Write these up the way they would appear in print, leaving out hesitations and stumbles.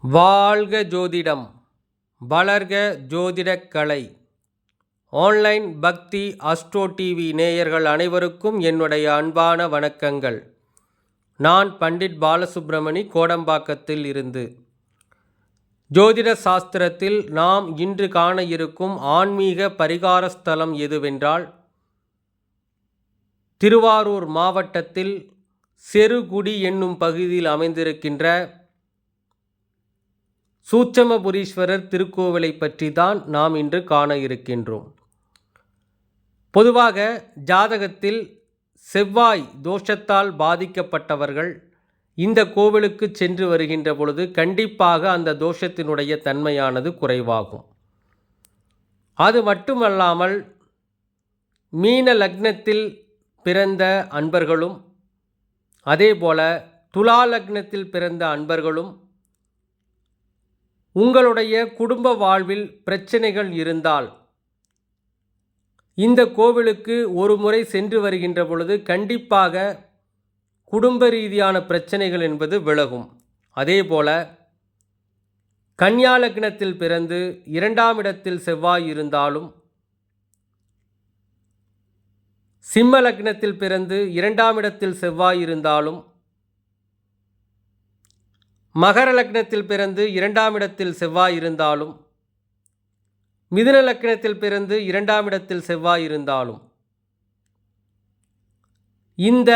வாழ்க ஜோதிடம், வளர்க ஜோதிடக் கலை. ஆன்லைன் பக்தி அஸ்ட்ரோ டிவி நேயர்கள் அனைவருக்கும் என்னுடைய அன்பான வணக்கங்கள். நான் பண்டிட் பாலசுப்ரமணி, கோடம்பாக்கத்தில் இருந்து. ஜோதிட சாஸ்திரத்தில் நாம் இன்று காண இருக்கும் ஆன்மீக பரிகார ஸ்தலம் எதுவென்றால், திருவாரூர் மாவட்டத்தில் செருகுடி என்னும் பகுதியில் அமைந்திருக்கின்ற சூட்சுமபுரீஸ்வரர் திருக்கோவிலை பற்றி தான் நாம் இன்று காண இருக்கின்றோம். பொதுவாக ஜாதகத்தில் செவ்வாய் தோஷத்தால் பாதிக்கப்பட்டவர்கள் இந்த கோவிலுக்கு சென்று வருகின்ற பொழுது கண்டிப்பாக அந்த தோஷத்தினுடைய தன்மையானது குறைவாகும். அது மட்டுமல்லாமல் மீன லக்னத்தில் பிறந்த அன்பர்களும் அதேபோல துலா லக்னத்தில் பிறந்த அன்பர்களும் உங்களுடைய குடும்ப வாழ்வில் பிரச்சனைகள் இருந்தால் இந்த கோவிலுக்கு ஒரு முறை சென்று வருகின்ற பொழுது கண்டிப்பாக குடும்ப ரீதியான பிரச்சனைகள் என்பது விலகும். அதேபோல கன்னியா லக்னத்தில் பிறந்து 2ஆம் இடத்தில் செவ்வாய் இருந்தாலும், சிம்ம லக்னத்தில் பிறந்து 2ஆம் இடத்தில் செவ்வாய் இருந்தாலும், மகர லக்னத்தில் பிறந்து 2ஆம் இடத்தில் செவ்வாய் இருந்தாலும், மிதுன லக்னத்தில் பிறந்து 2ஆம் இடத்தில் செவ்வாய் இருந்தாலும், இந்த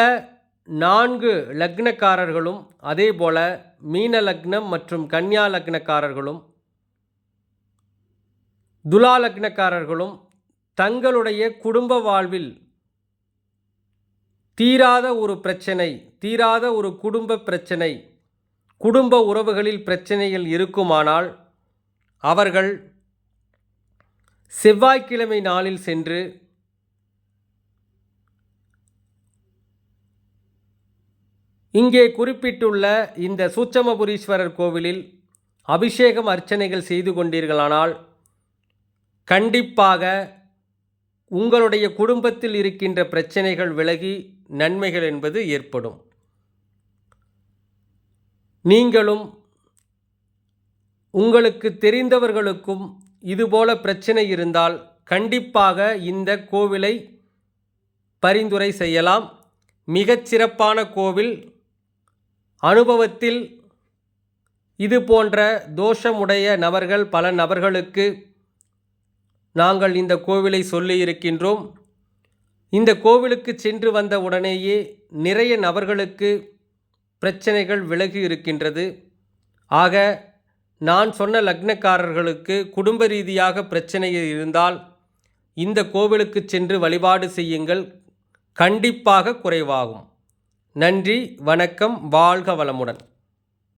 4 லக்னக்காரர்களும் அதேபோல மீன லக்னம் மற்றும் கன்னியா லக்னக்காரர்களும் துலா லக்னக்காரர்களும் தங்களுடைய குடும்ப வாழ்வில் தீராத ஒரு பிரச்சனை, தீராத ஒரு குடும்ப பிரச்சனை, குடும்ப உறவுகளில் பிரச்சனைகள் இருக்குமானால் அவர்கள் செவ்வாய்க்கிழமை நாளில் சென்று இங்கே குறிப்பிட்டுள்ள இந்த சூட்சுமபுரீஸ்வரர் கோவிலில் அபிஷேகம் அர்ச்சனைகள் செய்து கொண்டீர்களானால் கண்டிப்பாக உங்களுடைய குடும்பத்தில் இருக்கின்ற பிரச்சனைகள் விலகி நன்மைகள் என்பது ஏற்படும். நீங்களும் உங்களுக்கு தெரிந்தவர்களுக்கும் இதுபோல பிரச்சனை இருந்தால் கண்டிப்பாக இந்த கோவிலை பரிந்துரை செய்யலாம். மிகச்சிறப்பான கோவில். அனுபவத்தில் இது போன்ற தோஷமுடைய நபர்கள் பல நபர்களுக்கு நாங்கள் இந்த கோவிலை சொல்லி இருக்கின்றோம். இந்த கோவிலுக்கு சென்று வந்த உடனேயே நிறைய நபர்களுக்கு பிரச்சனைகள் விலகி இருக்கின்றது. ஆக நான் சொன்ன லக்னக்காரர்களுக்கு குடும்ப ரீதியாக பிரச்சனைகள் இருந்தால் இந்த கோவிலுக்கு சென்று வழிபாடு செய்யுங்கள், கண்டிப்பாக குறைவாகும். நன்றி, வணக்கம், வாழ்க வளமுடன்.